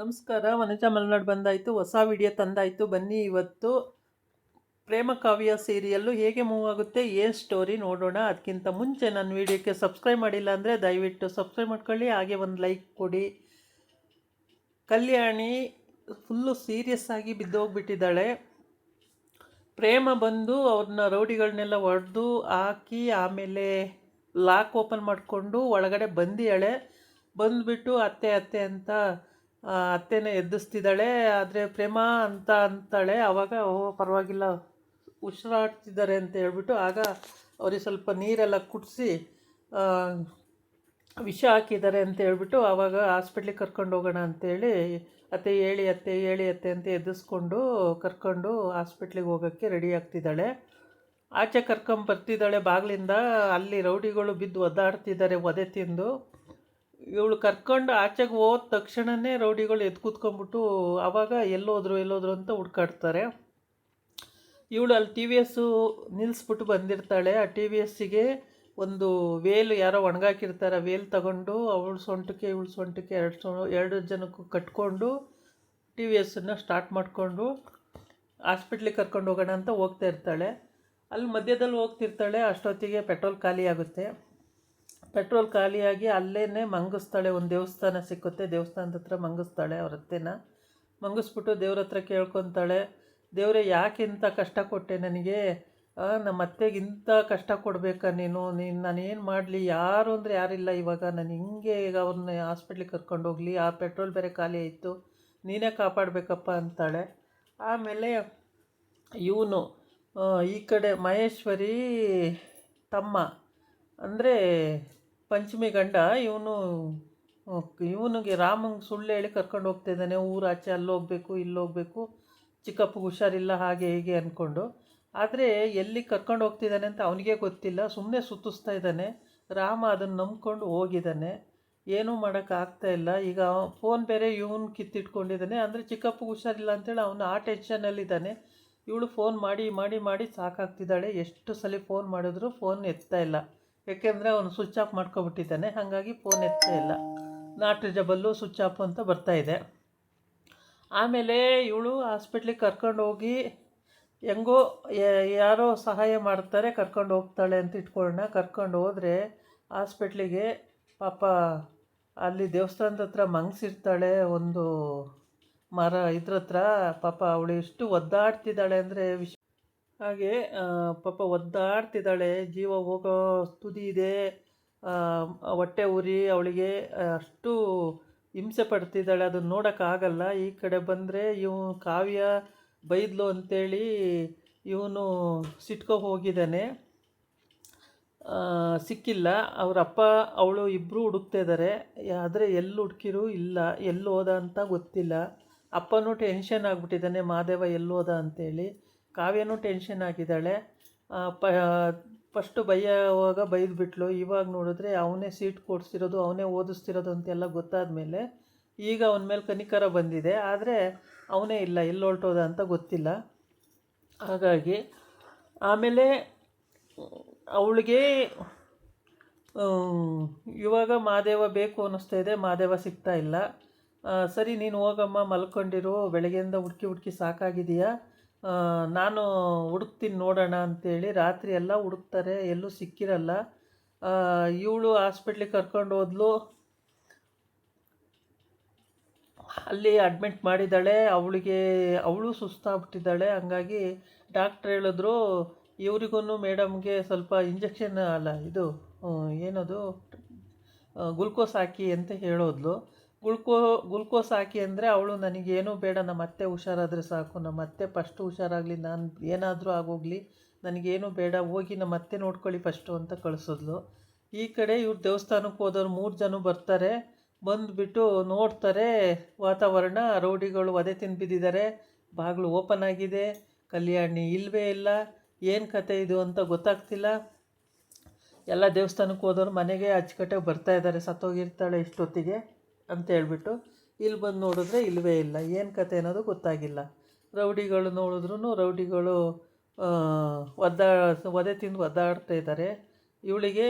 ನಮಸ್ಕಾರ. ವನಜಾ ಮಲೆನಾಡು ಬಂದಾಯಿತು, ಹೊಸ ವಿಡಿಯೋ ತಂದಾಯಿತು. ಬನ್ನಿ ಇವತ್ತು ಪ್ರೇಮ ಕಾವ್ಯ ಸೀರಿಯಲ್ಲು ಹೇಗೆ ಮೂವ್ ಆಗುತ್ತೆ, ಏನು ಸ್ಟೋರಿ ನೋಡೋಣ. ಅದಕ್ಕಿಂತ ಮುಂಚೆ ನನ್ನ ವಿಡಿಯೋಕ್ಕೆ ಸಬ್ಸ್ಕ್ರೈಬ್ ಮಾಡಿಲ್ಲ ಅಂದರೆ ದಯವಿಟ್ಟು ಸಬ್ಸ್ಕ್ರೈಬ್ ಮಾಡ್ಕೊಳ್ಳಿ, ಹಾಗೆ ಒಂದು ಲೈಕ್ ಕೊಡಿ. ಕಲ್ಯಾಣಿ ಫುಲ್ಲು ಸೀರಿಯಸ್ ಆಗಿ ಬಿದ್ದೋಗ್ಬಿಟ್ಟಿದ್ದಾಳೆ. ಪ್ರೇಮ ಬಂದು ಅವ್ರನ್ನ ರೌಡಿಗಳನ್ನೆಲ್ಲ ಹೊಡೆದು ಹಾಕಿ ಆಮೇಲೆ ಲಾಕ್ ಓಪನ್ ಮಾಡಿಕೊಂಡು ಒಳಗಡೆ ಬಂದಿಯಾಳೆ. ಬಂದುಬಿಟ್ಟು ಅತ್ತೆ ಅತ್ತೆ ಅಂತ ಅತ್ತೆನ ಎದ್ದಿಸ್ತಿದ್ದಾಳೆ. ಆದರೆ ಪ್ರೇಮ ಅಂತ ಅಂತಾಳೆ. ಆವಾಗ ಪರವಾಗಿಲ್ಲ ಉಸಿರಾಡ್ತಿದ್ದಾರೆ ಅಂತ ಹೇಳ್ಬಿಟ್ಟು ಆಗ ಅವ್ರಿಗೆ ಸ್ವಲ್ಪ ನೀರೆಲ್ಲ ಕುಡಿಸಿ ವಿಷ ಹಾಕಿದ್ದಾರೆ ಅಂತ ಹೇಳ್ಬಿಟ್ಟು ಆವಾಗ ಹಾಸ್ಪಿಟ್ಲಿಗೆ ಕರ್ಕೊಂಡು ಹೋಗೋಣ ಅಂತೇಳಿ ಅತ್ತೆ ಹೇಳಿ ಅತ್ತೆ ಅಂತ ಎದ್ದಿಸ್ಕೊಂಡು ಕರ್ಕೊಂಡು ಹಾಸ್ಪಿಟ್ಲಿಗೆ ಹೋಗೋಕ್ಕೆ ರೆಡಿ ಆಗ್ತಿದ್ದಾಳೆ. ಆಚೆ ಬರ್ತಿದ್ದಾಳೆ ಬಾಗಿಲಿಂದ. ಅಲ್ಲಿ ರೌಡಿಗಳು ಬಿದ್ದು ಒದ್ದಾಡ್ತಿದ್ದಾರೆ ಒದೆ ತಿಂದು. ಇವಳು ಕರ್ಕೊಂಡು ಆಚೆಗೆ ಹೋದ ತಕ್ಷಣವೇ ರೌಡಿಗಳು ಎದ್ದು ಕೂತ್ಕೊಂಡ್ಬಿಟ್ಟು ಆವಾಗ ಎಲ್ಲೋದ್ರು ಅಂತ ಹುಡ್ಕಾಡ್ತಾರೆ. ಇವಳು ಅಲ್ಲಿ ಟಿ ವಿ ಎಸ್ಸು ನಿಲ್ಲಿಸ್ಬಿಟ್ಟು ಬಂದಿರ್ತಾಳೆ. ಆ ಟಿ ವಿ ಎಸ್ಸಿಗೆ ಒಂದು ವೇಲ್ ಯಾರೋ ಒಣಗಾಕಿರ್ತಾರೆ. ವೇಲ್ ತಗೊಂಡು ಅವಳು ಸೊಂಟಕ್ಕೆ ಇವಳು ಸೊಂಟಕ್ಕೆ ಎರಡು ಜನಕ್ಕೂ ಕಟ್ಕೊಂಡು ಟಿ ವಿ ಎಸ್ಸನ್ನು ಸ್ಟಾರ್ಟ್ ಮಾಡಿಕೊಂಡು ಹಾಸ್ಪಿಟ್ಲಿಗೆ ಕರ್ಕೊಂಡು ಹೋಗೋಣ ಅಂತ ಹೋಗ್ತಾ ಇರ್ತಾಳೆ. ಅಲ್ಲಿ ಮಧ್ಯದಲ್ಲಿ ಹೋಗ್ತಿರ್ತಾಳೆ. ಅಷ್ಟೊತ್ತಿಗೆ ಪೆಟ್ರೋಲ್ ಖಾಲಿ ಆಗುತ್ತೆ. ಪೆಟ್ರೋಲ್ ಖಾಲಿಯಾಗಿ ಅಲ್ಲೇ ಮಂಗಿಸ್ತಾಳೆ. ಒಂದು ದೇವಸ್ಥಾನ ಸಿಕ್ಕುತ್ತೆ, ದೇವಸ್ಥಾನದ ಹತ್ರ ಮಂಗಿಸ್ತಾಳೆ ಅವ್ರ ಅತ್ತೆನ. ಮಂಗಿಸ್ಬಿಟ್ಟು ದೇವ್ರ ಹತ್ರ ಕೇಳ್ಕೊತಾಳೆ, ದೇವರೇ ಯಾಕೆ ಇಂಥ ಕಷ್ಟ ಕೊಟ್ಟೆ ನನಗೆ, ನಮ್ಮ ಅತ್ತೆಗೆ ಇಂಥ ಕಷ್ಟ ಕೊಡಬೇಕಾ ನೀನು ನಾನೇನು ಮಾಡಲಿ, ಯಾರು ಅಂದರೆ ಯಾರಿಲ್ಲ ಇವಾಗ, ನಾನು ಹಿಂಗೆ ಈಗ ಅವ್ರನ್ನ ಹಾಸ್ಪಿಟ್ಲಿಗೆ ಕರ್ಕೊಂಡು ಹೋಗಲಿ, ಆ ಪೆಟ್ರೋಲ್ ಬೇರೆ ಖಾಲಿ ಆಯಿತು, ನೀನೇ ಕಾಪಾಡಬೇಕಪ್ಪ ಅಂತಾಳೆ. ಆಮೇಲೆ ಇವನು ಈ ಕಡೆ ಮಹೇಶ್ವರಿ ತಮ್ಮ ಅಂದರೆ ಪಂಚಮಿ ಗಂಡ ಇವನಿಗೆ ರಾಮಂಗೆ ಸುಳ್ಳು ಹೇಳಿ ಕರ್ಕೊಂಡು ಹೋಗ್ತಾಯಿದ್ದಾನೆ. ಊರಾಚೆ ಅಲ್ಲಿ ಹೋಗಬೇಕು ಇಲ್ಲಿ ಹೋಗಬೇಕು, ಚಿಕ್ಕಪ್ಪಗೆ ಹುಷಾರಿಲ್ಲ ಹಾಗೆ ಹೀಗೆ ಅಂದ್ಕೊಂಡು. ಆದರೆ ಎಲ್ಲಿ ಕರ್ಕೊಂಡು ಹೋಗ್ತಿದ್ದಾನೆ ಅಂತ ಅವನಿಗೆ ಗೊತ್ತಿಲ್ಲ, ಸುಮ್ಮನೆ ಸುತ್ತಿಸ್ತಾ ಇದ್ದಾನೆ. ರಾಮ ಅದನ್ನು ನಂಬ್ಕೊಂಡು ಹೋಗಿದ್ದಾನೆ. ಏನೂ ಮಾಡೋಕ್ಕಾಗ್ತಾಯಿಲ್ಲ. ಈಗ ಫೋನ್ ಬೇರೆ ಇವನು ಕಿತ್ತಿಟ್ಕೊಂಡಿದ್ದಾನೆ. ಅಂದರೆ ಚಿಕ್ಕಪ್ಪಗೆ ಹುಷಾರಿಲ್ಲ ಅಂತೇಳಿ ಅವನು ಆ ಟೆನ್ಷನಲ್ಲಿದ್ದಾನೆ. ಇವಳು ಫೋನ್ ಮಾಡಿ ಮಾಡಿ ಮಾಡಿ ಸಾಕಾಗ್ತಿದ್ದಾಳೆ. ಎಷ್ಟು ಸಲ ಫೋನ್ ಮಾಡಿದ್ರು ಫೋನ್ ಎತ್ತಾ ಇಲ್ಲ. ಯಾಕೆಂದರೆ ಅವನು ಸ್ವಿಚ್ ಆಫ್ ಮಾಡ್ಕೊಬಿಟ್ಟಿದ್ದಾನೆ. ಹಾಗಾಗಿ ಫೋನ್ ಎತ್ತಾ ಇಲ್ಲ. ನಾಟ್ ರೀಚಬಲ್ಲು, ಸ್ವಿಚ್ ಆಫ್ ಅಂತ ಬರ್ತಾಯಿದೆ. ಆಮೇಲೆ ಇವಳು ಹಾಸ್ಪಿಟ್ಲಿಗೆ ಕರ್ಕೊಂಡು ಹೋಗಿ ಹೆಂಗೋ ಯಾರೋ ಸಹಾಯ ಮಾಡ್ತಾರೆ, ಕರ್ಕೊಂಡು ಹೋಗ್ತಾಳೆ ಅಂತ ಇಟ್ಕೊಳ್ಳೋಣ. ಕರ್ಕೊಂಡು ಹೋದರೆ ಹಾಸ್ಪಿಟ್ಲಿಗೆ ಪಾಪ ಅಲ್ಲಿ ದೇವಸ್ಥಾನದ ಹತ್ರ ಮಂಗಿಸಿರ್ತಾಳೆ ಒಂದು ಮರ ಇದ್ರ ಹತ್ರ. ಪಾಪ ಅವಳು ಎಷ್ಟು ಒದ್ದಾಡ್ತಿದ್ದಾಳೆ ಅಂದರೆ ಹಾಗೆ ಪಾಪ ಒದ್ದಾಡ್ತಿದ್ದಾಳೆ. ಜೀವ ಹೋಗೋ ತುದಿ ಇದೆ. ಹೊಟ್ಟೆ ಉರಿ ಅವಳಿಗೆ ಅಷ್ಟು ಹಿಂಸೆ ಪಡ್ತಿದ್ದಾಳೆ. ಅದನ್ನು ನೋಡೋಕ್ಕಾಗಲ್ಲ. ಈ ಕಡೆ ಬಂದರೆ ಕಾವ್ಯ ಬೈದ್ಲು ಅಂತೇಳಿ ಇವನು ಸಿಟ್ಕೊ ಹೋಗಿದ್ದಾನೆ. ಸಿಕ್ಕಿಲ್ಲ. ಅವರಪ್ಪ ಅವಳು ಇಬ್ಬರು ಹುಡುಕ್ತಿದ್ದಾರೆ. ಆದರೆ ಎಲ್ಲಿ ಹುಡುಕಿರೂ ಇಲ್ಲ, ಎಲ್ಲಿ ಹೋದ ಅಂತ ಗೊತ್ತಿಲ್ಲ. ಅಪ್ಪನೂ ಟೆನ್ಷನ್ ಆಗಿಬಿಟ್ಟಿದ್ದಾನೆ, ಮಾದೇವ ಎಲ್ಲಿ ಹೋದ ಅಂತೇಳಿ. ಕಾವ್ಯನೂ ಟೆನ್ಷನ್ ಆಗಿದ್ದಾಳೆ. ಫಸ್ಟು ಬೈಯುವಾಗ ಬೈದ್ಬಿಟ್ಲು. ಇವಾಗ ನೋಡಿದ್ರೆ ಅವನೇ ಸೀಟ್ ಕೊಡಿಸಿರೋದು, ಅವನೇ ಓದಿಸ್ತಿರೋದು ಅಂತೆಲ್ಲ ಗೊತ್ತಾದ ಮೇಲೆ ಈಗ ಅವನ ಮೇಲೆ ಕನಿಕರ ಬಂದಿದೆ. ಆದರೆ ಅವನೇ ಇಲ್ಲ, ಎಲ್ಲಿ ಹೊರಟೋದ ಅಂತ ಗೊತ್ತಿಲ್ಲ. ಹಾಗಾಗಿ ಆಮೇಲೆ ಅವಳಿಗೆ ಇವಾಗ ಮಾದೇವ ಬೇಕು ಅನ್ನಿಸ್ತಾ ಇದೆ. ಮಾದೇವ ಸಿಗ್ತಾ ಇಲ್ಲ. ಸರಿ ನೀನು ಹೋಗಮ್ಮ, ಮಲ್ಕೊಂಡಿರು, ಬೆಳಗ್ಗೆಯಿಂದ ಹುಡುಕಿ ಸಾಕಾಗಿದೆಯಾ, ನಾನು ಹುಡುಕ್ತೀನಿ ನೋಡೋಣ ಅಂಥೇಳಿ ರಾತ್ರಿ ಎಲ್ಲ ಹುಡುಕ್ತಾರೆ, ಎಲ್ಲೂ ಸಿಕ್ಕಿರಲ್ಲ. ಇವಳು ಹಾಸ್ಪಿಟ್ಲಿಗೆ ಕರ್ಕೊಂಡು ಹೋದ್ಲು. ಅಲ್ಲಿ ಅಡ್ಮಿಟ್ ಮಾಡಿದ್ದಾಳೆ. ಅವಳು ಸುಸ್ತಾಗ್ಬಿಟ್ಟಿದ್ದಾಳೆ. ಹಂಗಾಗಿ ಡಾಕ್ಟ್ರ್ ಹೇಳಿದ್ರು ಇವ್ರಿಗೂ ಮೇಡಮ್ಗೆ ಸ್ವಲ್ಪ ಇಂಜೆಕ್ಷನ್ ಇದು ಏನದು ಗ್ಲುಕೋಸ್ ಹಾಕಿ ಅಂತ ಹೇಳೋದ್ಲು. ಗ್ಲುಕೋಸ್ ಹಾಕಿ ಅಂದರೆ ಅವಳು ನನಗೇನೂ ಬೇಡ, ನಮ್ಮ ಅತ್ತೆ ಹುಷಾರಾದರೆ ಸಾಕು, ನಮ್ಮ ಅತ್ತೆ ಫಸ್ಟು ಹುಷಾರಾಗಲಿ, ನಾನು ಏನಾದರೂ ಆಗೋಗಲಿ, ನನಗೇನೂ ಬೇಡ, ಹೋಗಿ ನಮ್ಮ ಅತ್ತೆ ನೋಡ್ಕೊಳ್ಳಿ ಫಸ್ಟು ಅಂತ ಕಳಿಸಿದ್ಲು. ಈ ಕಡೆ ಇವ್ರು ದೇವಸ್ಥಾನಕ್ಕೆ ಹೋದವ್ರು 3 ಜನ ಬರ್ತಾರೆ. ಬಂದುಬಿಟ್ಟು ನೋಡ್ತಾರೆ ವಾತಾವರಣ, ರೌಡಿಗಳು ಒದೆ ತಿಂದು ಬಿದ್ದಿದ್ದಾರೆ, ಬಾಗಿಲು ಓಪನ್ ಆಗಿದೆ, ಕಲ್ಯಾಣಿ ಇಲ್ಲವೇ ಇಲ್ಲ, ಏನು ಕತೆ ಇದು ಅಂತ ಗೊತ್ತಾಗ್ತಿಲ್ಲ. ಎಲ್ಲ ದೇವಸ್ಥಾನಕ್ಕೆ ಹೋದವ್ರು ಮನೆಗೆ ಅಚ್ಚುಕಟ್ಟಾಗಿ ಬರ್ತಾಯಿದ್ದಾರೆ, ಸತ್ತೋಗಿರ್ತಾಳೆ ಇಷ್ಟೊತ್ತಿಗೆ ಅಂತ ಹೇಳ್ಬಿಟ್ಟು. ಇಲ್ಲಿ ಬಂದು ನೋಡಿದ್ರೆ ಇಲ್ಲವೇ ಇಲ್ಲ. ಏನು ಕತೆ ಅನ್ನೋದು ಗೊತ್ತಾಗಿಲ್ಲ. ರೌಡಿಗಳು ನೋಡಿದ್ರು ರೌಡಿಗಳು ಒದೆ ತಿಂದು ಒದ್ದಾಡ್ತಾ ಇದ್ದಾರೆ. ಇವಳಿಗೆ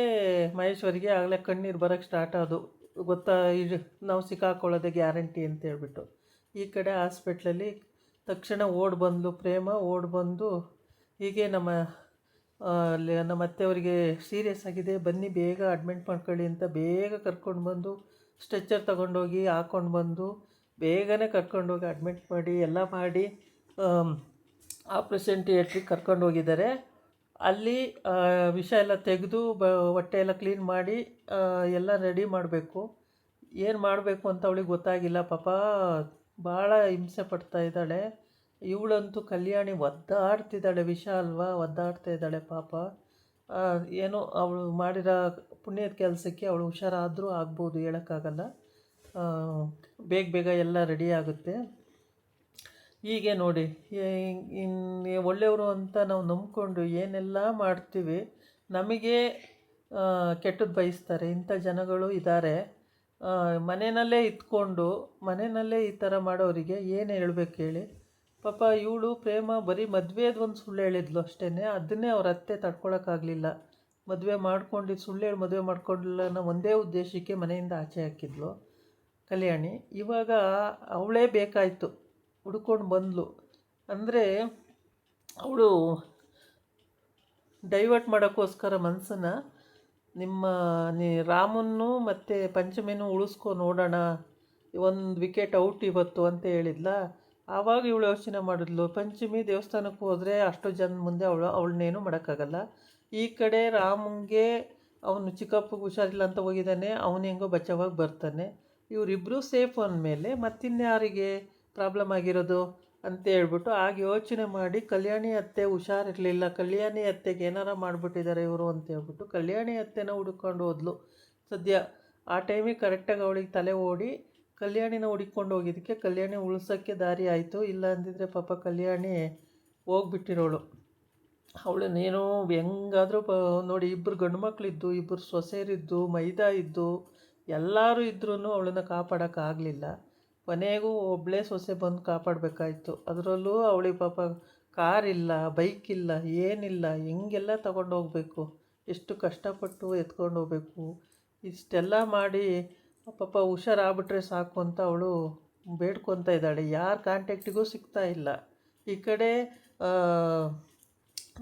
ಮಹೇಶ್ವರಿಗೆ ಆಗಲೇ ಕಣ್ಣೀರು ಬರೋಕ್ಕೆ ಸ್ಟಾರ್ಟ್ ಆದವು. ಗೊತ್ತಾ ಇದು ನಾವು ಸಿಕ್ಕಾಕೊಳ್ಳೋದೇ ಗ್ಯಾರಂಟಿ ಅಂತ ಹೇಳ್ಬಿಟ್ಟು ಈ ಕಡೆ ಹಾಸ್ಪಿಟ್ಲಲ್ಲಿ ತಕ್ಷಣ ಓಡಿ ಬಂದು ಪ್ರೇಮ ಓಡಿ ಬಂದು ಹೀಗೆ ನಮ್ಮ ಅತ್ತೆಯವರಿಗೆ ಸೀರಿಯಸ್ ಆಗಿದೆ, ಬನ್ನಿ ಬೇಗ ಅಡ್ಮಿಟ್ ಮಾಡ್ಕೊಳ್ಳಿ ಅಂತ ಬೇಗ ಕರ್ಕೊಂಡು ಬಂದು ಸ್ಟ್ರೆಚ್ಚರ್ ತೊಗೊಂಡೋಗಿ ಹಾಕ್ಕೊಂಡು ಬಂದು ಬೇಗನೆ ಕರ್ಕೊಂಡೋಗಿ ಅಡ್ಮಿಟ್ ಮಾಡಿ ಎಲ್ಲ ಮಾಡಿ ಆಪ್ರೇಷನ್ ಥಿಯೇಟ್ರಿಗೆ ಕರ್ಕೊಂಡು ಹೋಗಿದ್ದಾರೆ. ಅಲ್ಲಿ ವಿಷ ಎಲ್ಲ ತೆಗೆದು ಹೊಟ್ಟೆ ಎಲ್ಲ ಕ್ಲೀನ್ ಮಾಡಿ ಎಲ್ಲ ರೆಡಿ ಮಾಡಬೇಕು. ಏನು ಮಾಡಬೇಕು ಅಂತ ಅವಳಿಗೆ ಗೊತ್ತಾಗಿಲ್ಲ. ಪಾಪ ಭಾಳ ಹಿಂಸೆ ಪಡ್ತಾ ಇದ್ದಾಳೆ. ಇವಳಂತೂ ಕಲ್ಯಾಣಿ ಒದ್ದಾಡ್ತಿದ್ದಾಳೆ, ವಿಷ ಅಲ್ವಾ, ಒದ್ದಾಡ್ತಾ ಇದ್ದಾಳೆ ಪಾಪ. ಏನೋ ಅವಳು ಮಾಡಿರೋ ಪುಣ್ಯದ ಕೆಲಸಕ್ಕೆ ಅವಳು ಹುಷಾರಾದರೂ ಆಗ್ಬೋದು, ಹೇಳೋಕ್ಕಾಗಲ್ಲ. ಬೇಗ ಬೇಗ ಎಲ್ಲ ರೆಡಿ ಆಗುತ್ತೆ. ಹೀಗೆ ನೋಡಿ, ಒಳ್ಳೆಯವರು ಅಂತ ನಾವು ನಂಬ್ಕೊಂಡು ಏನೆಲ್ಲ ಮಾಡ್ತೀವಿ, ನಮಗೆ ಕೆಟ್ಟದ್ದು ಬಯಸ್ತಾರೆ. ಇಂಥ ಜನಗಳು ಇದ್ದಾರೆ. ಮನೆಯಲ್ಲೇ ಇದ್ಕೊಂಡು ಮನೆಯಲ್ಲೇ ಈ ಥರ ಮಾಡೋರಿಗೆ ಏನು ಹೇಳ್ಬೇಕು ಹೇಳಿ. ಪಾಪ ಇವಳು ಪ್ರೇಮ ಬರೀ ಮದುವೆದು ಒಂದು ಸುಳ್ಳು ಹೇಳಿದ್ಲು ಅಷ್ಟೇ. ಅದನ್ನೇ ಅವ್ರ ಅತ್ತೆ ತಡ್ಕೊಳಕ್ಕಾಗಲಿಲ್ಲ. ಮದುವೆ ಮಾಡ್ಕೊಂಡಿದ್ದು ಸುಳ್ಳು ಹೇಳಿ ಮದುವೆ ಮಾಡ್ಕೊಂಡಿಲ್ಲ ಅನ್ನೋ ಒಂದೇ ಉದ್ದೇಶಕ್ಕೆ ಮನೆಯಿಂದ ಆಚೆ ಹಾಕಿದ್ಲು ಕಲ್ಯಾಣಿ. ಇವಾಗ ಅವಳೇ ಬೇಕಾಯಿತು, ಹುಡ್ಕೊಂಡು ಬಂದ್ಲು. ಅಂದರೆ ಅವಳು ಡೈವರ್ಟ್ ಮಾಡೋಕ್ಕೋಸ್ಕರ ಮನಸ್ಸನ್ನು ರಾಮನ್ನು ಮತ್ತು ಪಂಚಮಿನೂ ಉಳಿಸ್ಕೊ ನೋಡೋಣ, ಒಂದು ವಿಕೆಟ್ ಔಟ್ ಇವತ್ತು ಅಂತ ಹೇಳಿದ್ಲ. ಆವಾಗ ಇವಳು ಯೋಚನೆ ಮಾಡಿದ್ಲು, ಪಂಚಮಿ ದೇವಸ್ಥಾನಕ್ಕೆ ಹೋದರೆ ಅಷ್ಟು ಜನ ಮುಂದೆ ಅವಳನ್ನೇನು ಮಾಡೋಕ್ಕಾಗಲ್ಲ. ಈ ಕಡೆ ರಾಮಂಗೆ ಅವನು ಚಿಕ್ಕಪ್ಪಗೆ ಹುಷಾರಿಲ್ಲ ಅಂತ ಹೋಗಿದ್ದಾನೆ, ಅವನು ಹೆಂಗೋ ಬಚಾವಾಗಿ ಬರ್ತಾನೆ. ಇವರಿಬ್ಬರು ಸೇಫ್ ಅಂದಮೇಲೆ ಮತ್ತಿನ್ಯಾರಿಗೆ ಪ್ರಾಬ್ಲಮ್ ಆಗಿರೋದು ಅಂತ ಹೇಳ್ಬಿಟ್ಟು ಆಗ ಯೋಚನೆ ಮಾಡಿ ಕಲ್ಯಾಣಿ ಅತ್ತೆ ಹುಷಾರಿರಲಿಲ್ಲ, ಕಲ್ಯಾಣಿ ಅತ್ತೆಗೆ ಏನಾರ ಮಾಡಿಬಿಟ್ಟಿದ್ದಾರೆ ಇವರು ಅಂತ ಹೇಳ್ಬಿಟ್ಟು ಕಲ್ಯಾಣಿ ಅತ್ತೆನ ಹುಡ್ಕೊಂಡು ಹೋದ್ಲು. ಸದ್ಯ ಆ ಟೈಮಿಗೆ ಕರೆಕ್ಟಾಗಿ ಅವಳಿಗೆ ತಲೆ ಓಡಿ ಕಲ್ಯಾಣಿನ ಹುಡುಕೊಂಡು ಹೋಗಿದ್ದಕ್ಕೆ ಕಲ್ಯಾಣಿ ಉಳ್ಸೋಕ್ಕೆ ದಾರಿ ಆಯಿತು. ಇಲ್ಲ ಅಂದಿದ್ರೆ ಪಾಪ ಕಲ್ಯಾಣಿ ಹೋಗ್ಬಿಟ್ಟಿರೋಳು. ಅವಳನ್ನೇನೋ ಹೆಂಗಾದರೂ ನೋಡಿ, ಇಬ್ಬರು ಗಂಡು ಮಕ್ಕಳಿದ್ದು, ಇಬ್ಬರು ಸೊಸೆಯರಿದ್ದು, ಮೈದಾ ಇದ್ದು, ಎಲ್ಲರೂ ಇದ್ರೂ ಅವಳನ್ನು ಕಾಪಾಡೋಕ್ಕಾಗಲಿಲ್ಲ. ಕೊನೆಗೂ ಒಬ್ಬಳೇ ಸೊಸೆ ಬಂದು ಕಾಪಾಡಬೇಕಾಯ್ತು. ಅದರಲ್ಲೂ ಅವಳಿಗೆ ಪಾಪ ಕಾರಿಲ್ಲ, ಬೈಕಿಲ್ಲ, ಏನಿಲ್ಲ, ಹೆಂಗೆಲ್ಲ ತಗೊಂಡೋಗ್ಬೇಕು, ಎಷ್ಟು ಕಷ್ಟಪಟ್ಟು ಎತ್ಕೊಂಡು ಹೋಗ್ಬೇಕು. ಇಷ್ಟೆಲ್ಲ ಮಾಡಿ ಪಾಪ ಹುಷಾರಾಗ್ಬಿಟ್ರೆ ಸಾಕು ಅಂತ ಅವಳು ಬೇಡ್ಕೊತಾ ಇದ್ದಾಳೆ. ಯಾರ ಕಾಂಟ್ಯಾಕ್ಟಿಗೂ ಸಿಗ್ತಾ ಇಲ್ಲ. ಈ ಕಡೆ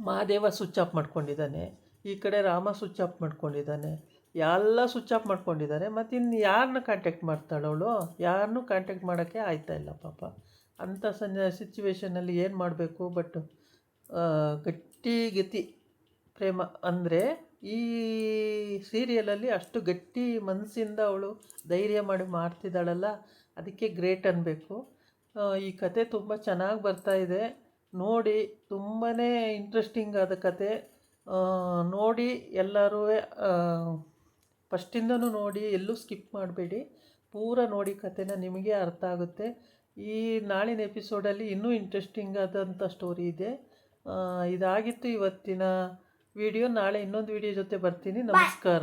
ಮಹಾದೇವ ಸ್ವಿಚ್ ಆಫ್ ಮಾಡ್ಕೊಂಡಿದ್ದಾನೆ, ಈ ಕಡೆ ರಾಮ ಸ್ವಿಚ್ ಆಫ್ ಮಾಡ್ಕೊಂಡಿದ್ದಾನೆ, ಎಲ್ಲ ಸ್ವಿಚ್ ಆಫ್ ಮಾಡ್ಕೊಂಡಿದ್ದಾರೆ. ಮತ್ತು ಇನ್ನು ಯಾರನ್ನ ಕಾಂಟ್ಯಾಕ್ಟ್ ಮಾಡ್ತಾಳೆ ಅವಳು? ಯಾರನ್ನೂ ಕಾಂಟ್ಯಾಕ್ಟ್ ಮಾಡೋಕ್ಕೆ ಆಯ್ತಾಯಿಲ್ಲ ಪಾಪ. ಅಂಥ ಸಿಚುವೇಷನಲ್ಲಿ ಏನು ಮಾಡಬೇಕು? ಬಟ್ ಗಟ್ಟಿ ಪ್ರೇಮ ಅಂದರೆ ಈ ಸೀರಿಯಲಲ್ಲಿ ಅಷ್ಟು ಗಟ್ಟಿ ಮನಸ್ಸಿಂದ ಅವಳು ಧೈರ್ಯ ಮಾಡಿ ಮಾಡ್ತಿದ್ದಾಳಲ್ಲ, ಅದಕ್ಕೆ ಗ್ರೇಟ್ ಅನ್ನಬೇಕು. ಈ ಕತೆ ತುಂಬ ಚೆನ್ನಾಗಿ ಬರ್ತಾಯಿದೆ ನೋಡಿ, ತುಂಬಾ ಇಂಟ್ರೆಸ್ಟಿಂಗ್ ಆದ ಕತೆ. ನೋಡಿ ಎಲ್ಲರೂ ಫಸ್ಟಿಂದನೂ ನೋಡಿ, ಎಲ್ಲೂ ಸ್ಕಿಪ್ ಮಾಡಬೇಡಿ, ಪೂರ ನೋಡಿ ಕತೆನ, ನಿಮಗೆ ಅರ್ಥ ಆಗುತ್ತೆ. ಈ ನಾಳಿನ ಎಪಿಸೋಡಲ್ಲಿ ಇನ್ನೂ ಇಂಟ್ರೆಸ್ಟಿಂಗ್ ಆದಂಥ ಸ್ಟೋರಿ ಇದೆ. ಇದಾಗಿತ್ತು ಇವತ್ತಿನ ವಿಡಿಯೋ. ನಾಳೆ ಇನ್ನೊಂದು ವಿಡಿಯೋ ಜೊತೆ ಬರ್ತೀನಿ. ನಮಸ್ಕಾರ.